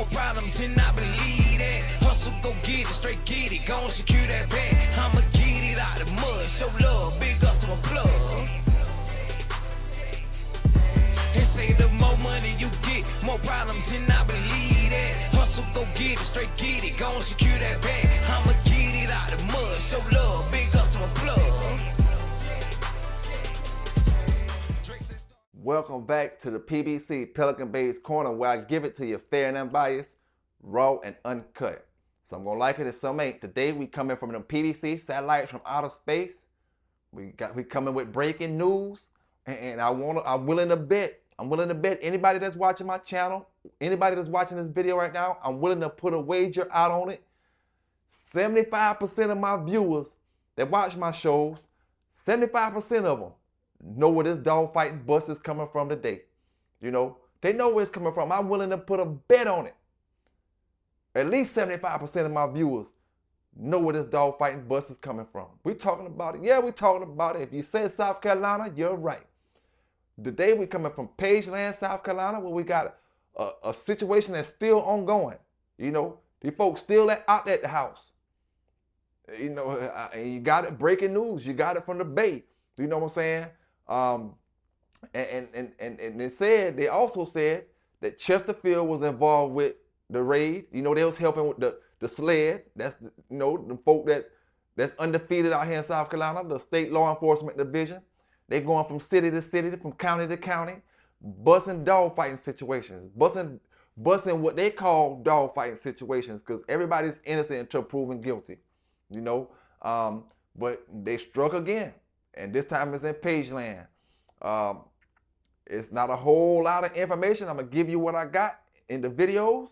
more problems and I believe that. Hustle, go get it, straight get it, gon' secure that bag. I'ma get it out the mud, show love, big customer plug. And say the more money you get, more problems and I believe that. Hustle, go get it, straight get it, gon' secure that bag. I'ma get it out the mud, show love, big customer plug. Welcome back to the PBC, Pelican Bay's Corner, where I give it to you fair and unbiased, raw and uncut. Some gonna like it and some ain't. Today we coming from the PBC satellites from outer space. We coming with breaking news, and I'm willing to bet anybody that's watching my channel, anybody that's watching this video right now, I'm willing to put a wager out on it. 75% of my viewers that watch my shows, 75% of them know where this dogfighting bus is coming from today. You know, they know where it's coming from. I'm willing to put a bet on it. At least 75% of my viewers know where this dogfighting bus is coming from. We talking about it. Yeah, we talking about it. If you say South Carolina, you're right. Today we coming from Pageland, South Carolina, where we got a situation that's still ongoing. You know, these folks still out at the house. You know, and you got it, breaking news. You got it from the Bay. You know what I'm saying? And they also said that Chesterfield was involved with the raid. You know, they was helping with the sled. That's, you know, the folk that's undefeated out here in South Carolina, the state law enforcement division. They going from city to city, from county to county, busting dogfighting situations, busting what they call dogfighting situations, because everybody's innocent until proven guilty. You know, but they struck again. And this time it's in Pageland. It's not a whole lot of information. I'm gonna give you what I got in the videos,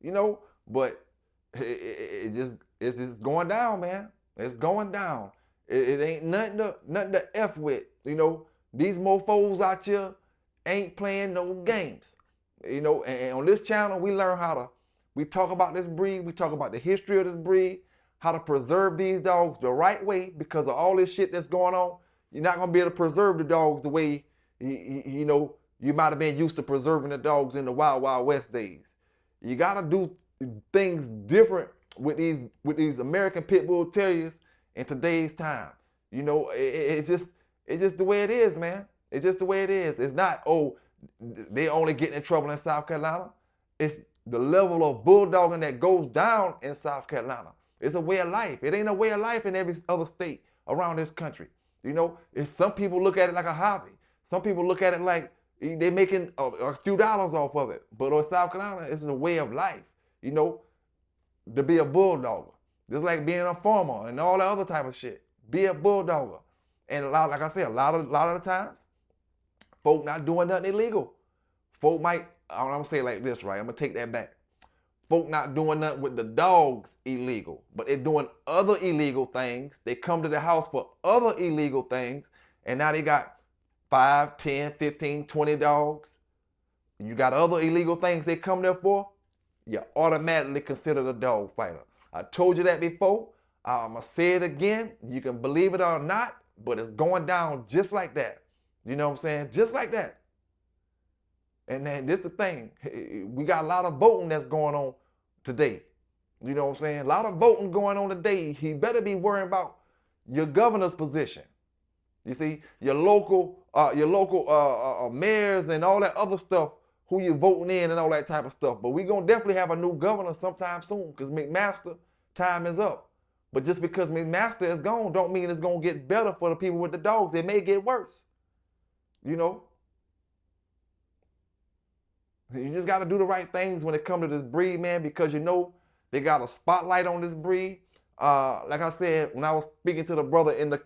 you know, but it's just going down, man. It's going down. It ain't nothing to F with, you know. These mofos out here ain't playing no games, you know. And on this channel, we learn we talk about this breed, we talk about the history of this breed, how to preserve these dogs the right way, because of all this shit that's going on. You're not going to be able to preserve the dogs the way, you know, you might have been used to preserving the dogs in the Wild Wild West days. You got to do things different with these American Pit Bull Terriers in today's time. You know, it's just the way it is, man. It's just the way it is. It's not, oh, they only get in trouble in South Carolina. It's the level of bulldogging that goes down in South Carolina. It's a way of life. It ain't a way of life in every other state around this country. You know, some people look at it like a hobby. Some people look at it like they're making a few dollars off of it. But in South Carolina, it's a way of life, you know, to be a bulldogger. Just like being a farmer and all that other type of shit. Be a bulldogger. And like I said, a lot of the times, folk not doing nothing illegal. Folk might, I'm gonna say it like this, right? I'm gonna take that back. Folk not doing nothing with the dogs illegal, but they're doing other illegal things. They come to the house for other illegal things, and now they got 5, 10, 15, 20 dogs. You got other illegal things they come there for, you automatically considered a dog fighter. I told you that before. I'm going to say it again. You can believe it or not, but it's going down just like that. You know what I'm saying? Just like that. And then this the thing, we got a lot of voting that's going on today. You know what I'm saying? A lot of voting going on today. He better be worrying about your governor's position. You see, your local mayors and all that other stuff, who you voting in and all that type of stuff. But we're going to definitely have a new governor sometime soon, because McMaster time is up. But just because McMaster is gone don't mean it's going to get better for the people with the dogs. It may get worse, you know. You just got to do the right things when it comes to this breed, man, because you know they got a spotlight on this breed. Like I said, when I was speaking to the brother in the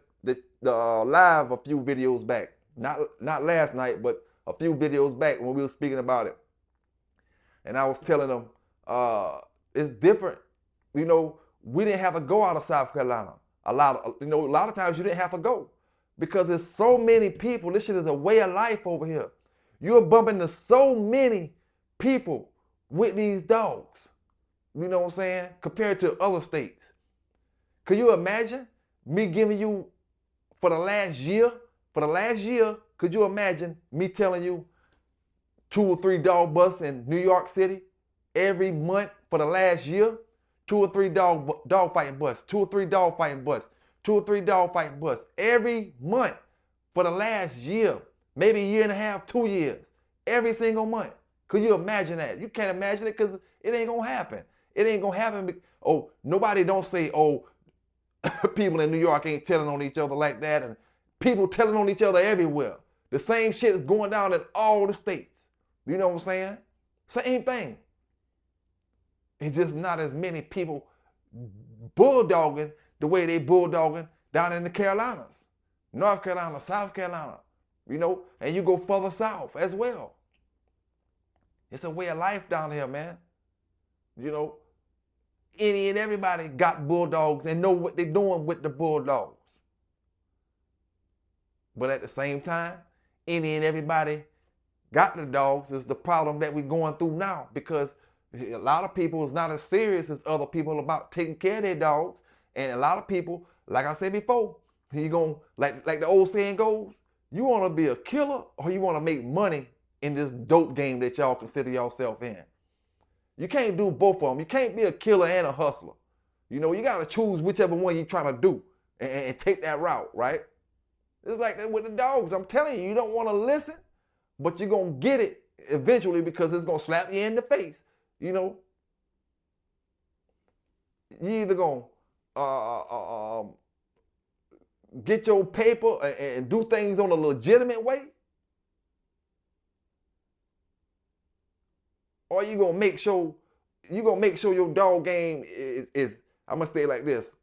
live a few videos back, not last night, but a few videos back when we were speaking about it, and I was telling them it's different. You know, we didn't have to go out of South Carolina. A lot of times you didn't have to go because there's so many people. This shit is a way of life over here. You're bumping into so many people with these dogs, you know what I'm saying, compared to other states. Could you imagine me giving you, for the last year, could you imagine me telling you 2 or 3 dog busts in New York City, every month for the last year, 2 or 3 dog fighting busts, 2 or 3 dog fighting busts, 2 or 3 dog fighting busts every month for the last year, maybe a year and a half, 2 years, every single month. Could you imagine that? You can't imagine it because it ain't gonna happen. It ain't gonna happen. Oh, nobody don't say, oh, people in New York ain't telling on each other like that, and people telling on each other everywhere. The same shit is going down in all the states. You know what I'm saying? Same thing. It's just not as many people bulldogging the way they bulldogging down in the Carolinas, North Carolina, South Carolina, you know, and you go further south as well. It's a way of life down here, man. You know, any and everybody got bulldogs and know what they're doing with the bulldogs. But at the same time, any and everybody got the dogs is the problem that we're going through now, because a lot of people is not as serious as other people about taking care of their dogs. And a lot of people, like I said before, you gonna like the old saying goes, you want to be a killer or you want to make money in this dope game that y'all consider yourself in. You can't do both of them. You can't be a killer and a hustler. You know, you got to choose whichever one you're trying to do and take that route, right? It's like that with the dogs. I'm telling you, you don't want to listen, but you're going to get it eventually because it's going to slap you in the face. You know, you either going to get your paper and do things on a legitimate way, or you gonna make sure your dog game is I'm gonna say it like this.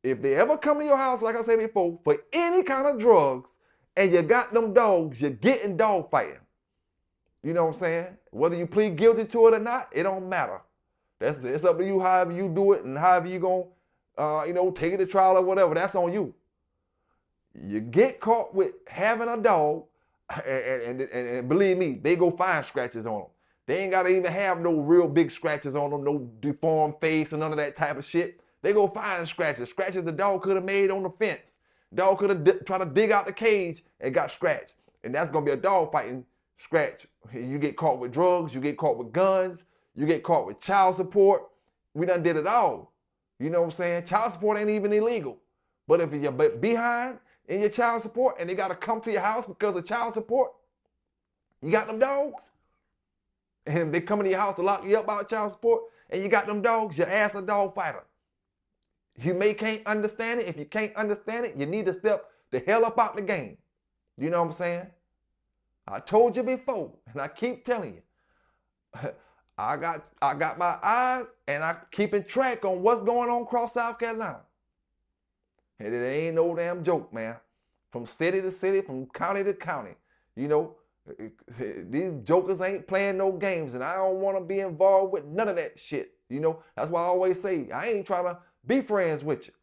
If they ever come to your house, like I said before, for any kind of drugs, and you got them dogs, you're getting dog fighting. You know what I'm saying? Whether you plead guilty to it or not, it don't matter. It's up to you however you do it and however you gonna take it to trial or whatever. That's on you. You get caught with having a dog, and believe me, they go find scratches on them. They ain't gotta even have no real big scratches on them, no deformed face and none of that type of shit. They go find scratches the dog could have made on the fence. Dog could have tried to dig out the cage and got scratched. And that's gonna be a dog fighting scratch. You get caught with drugs, you get caught with guns, you get caught with child support. We done did it all. You know what I'm saying? Child support ain't even illegal. But if you're behind in your child support and they gotta come to your house because of child support, you got them dogs. And if they come into your house to lock you up about child support and you got them dogs, your ass a dog fighter. You can't understand it. If you can't understand it, you need to step the hell up out the game. You know what I'm saying? I told you before, and I keep telling you, I got my eyes and I keeping track on what's going on across South Carolina. And it ain't no damn joke, man. From city to city, from county to county. You know, these jokers ain't playing no games, and I don't want to be involved with none of that shit. You know, that's why I always say, I ain't trying to be friends with you.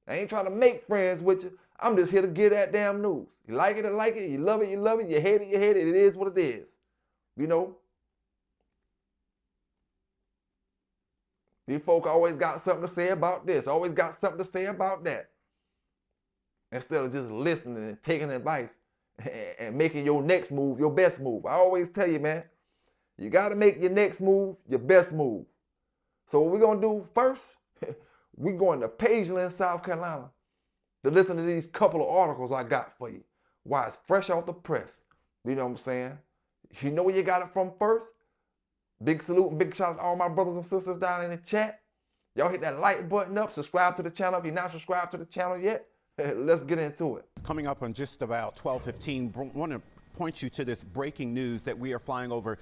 I ain't trying to make friends with you. I'm just here to get that damn news. You like it, you love it, you love it, you hate it, it is what it is. You know? These folk always got something to say about this, always got something to say about that. Instead of just listening and taking advice and making your next move your best move. I always tell you, man, you got to make your next move your best move. So what we're going to do first, we're going to Pageland, South Carolina to listen to these couple of articles I got for you. Why it's fresh off the press. You know what I'm saying? You know where you got it from first? Big salute and big shout out to all my brothers and sisters down in the chat. Y'all hit that like button up, subscribe to the channel if you're not subscribed to the channel yet. Let's get into it. Coming up on just about 12:15, want to point you to this breaking news that we are flying over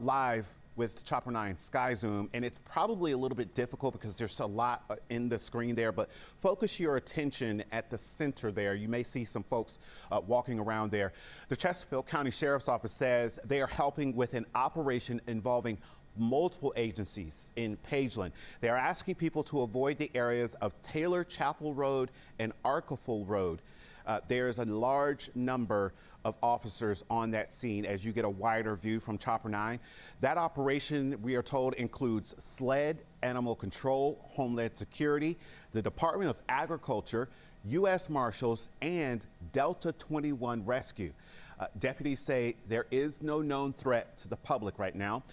live with Chopper 9 Sky Zoom, and it's probably a little bit difficult because there's a lot in the screen there, but focus your attention at the center there. You may see some folks walking around there. The Chesterfield County Sheriff's Office says they are helping with an operation involving multiple agencies in Pageland. They are asking people to avoid the areas of Taylor Chapel Road and Arcaful Road. There's a large number of officers on that scene as you get a wider view from Chopper 9. That operation, we are told, includes SLED, Animal Control, Homeland Security, the Department of Agriculture, U.S. Marshals, and Delta 21 Rescue. Deputies say there is no known threat to the public right now.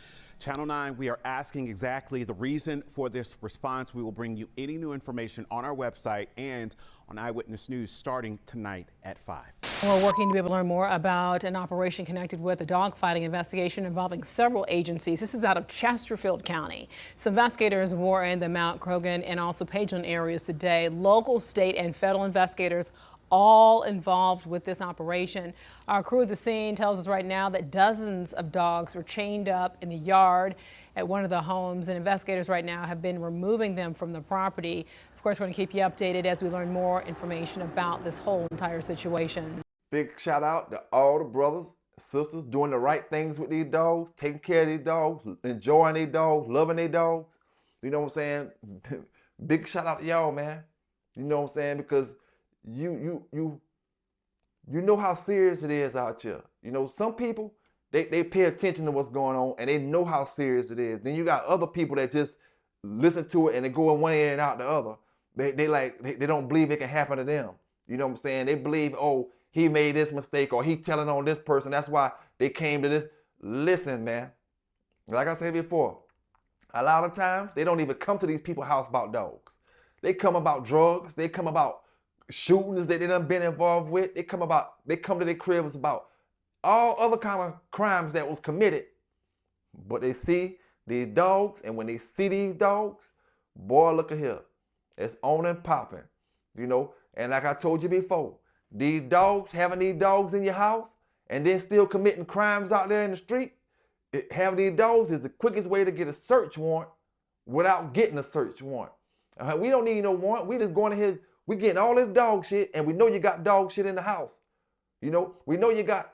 Channel 9, we are asking exactly the reason for this response. We will bring you any new information on our website and on Eyewitness News starting tonight at 5. We're working to be able to learn more about an operation connected with a dogfighting investigation involving several agencies. This is out of Chesterfield County. So investigators were in the Mount Croghan and also Pageland areas today. Local, state, and federal investigators all involved with this operation. Our crew at the scene tells us right now that dozens of dogs were chained up in the yard at one of the homes, and investigators right now have been removing them from the property. Of course, we're going to keep you updated as we learn more information about this whole entire situation. Big shout out to all the brothers, sisters doing the right things with these dogs, taking care of these dogs, enjoying these dogs, loving these dogs. You know what I'm saying? Big shout out to y'all, man. You know what I'm saying? Because you know how serious it is out here. You know, some people, they pay attention to what's going on and they know how serious it is. Then you got other people that just listen to it and they go in one ear and out the other. They don't believe it can happen to them. You know what I'm saying? They believe, oh, he made this mistake or he telling on this person. That's why they came to this. Listen, man, like I said before, a lot of times they don't even come to these people's house about dogs. They come about drugs. They come about shootings that they done been involved with. They come to their cribs about all other kind of crimes that was committed. But they see these dogs, and when they see these dogs, boy, look at here. It's on and popping, you know. And like I told you before, these dogs, having these dogs in your house and then still committing crimes out there in the street, having these dogs is the quickest way to get a search warrant without getting a search warrant. We don't need no warrant. We just going ahead, we getting all this dog shit, and we know you got dog shit in the house. You know, we know you got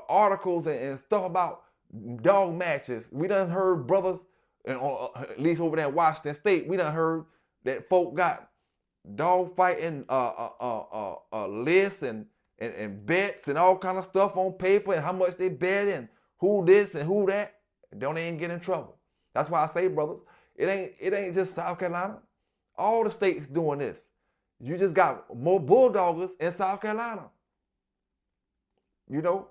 articles and stuff about dog matches. We done heard brothers, and at least over there in Washington State, we done heard that folk got dog fighting lists and bets and all kind of stuff on paper and how much they bet and who this and who that. Don't even get in trouble. That's why I say, brothers, it ain't just South Carolina. All the states doing this. You just got more bulldoggers in South Carolina. You know?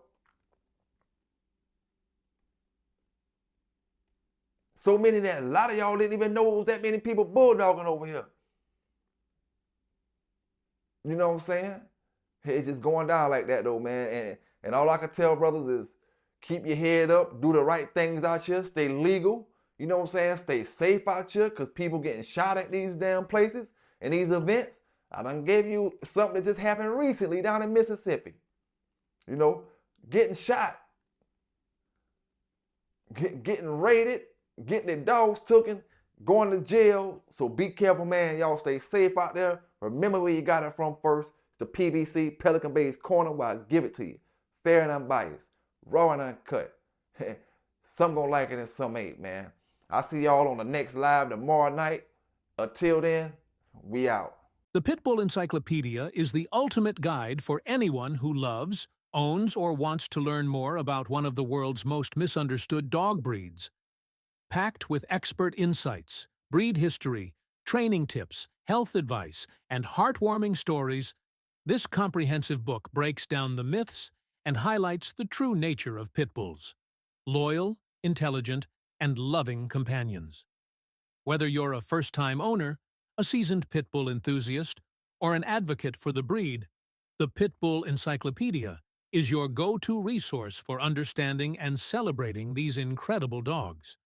So many that a lot of y'all didn't even know it was that many people bulldogging over here. You know what I'm saying? It's just going down like that though, man. And all I can tell brothers is keep your head up, do the right things out here, stay legal. You know what I'm saying? Stay safe out here because people getting shot at these damn places and these events. I done gave you something that just happened recently down in Mississippi. You know, getting shot, getting raided, getting their dogs taken, going to jail. So be careful, man. Y'all stay safe out there. Remember where you got it from first. The PBC, Pelican Bay's Corner, where I give it to you. Fair and unbiased, raw and uncut. Some gonna like it and some ain't, man. I'll see y'all on the next live tomorrow night. Until then, we out. The Pitbull Encyclopedia is the ultimate guide for anyone who loves, owns, or wants to learn more about one of the world's most misunderstood dog breeds. Packed with expert insights, breed history, training tips, health advice, and heartwarming stories, this comprehensive book breaks down the myths and highlights the true nature of pit bulls. Loyal, intelligent, and loving companions. Whether you're a first-time owner, a seasoned pit bull enthusiast, or an advocate for the breed, the Pitbull Encyclopedia is your go-to resource for understanding and celebrating these incredible dogs.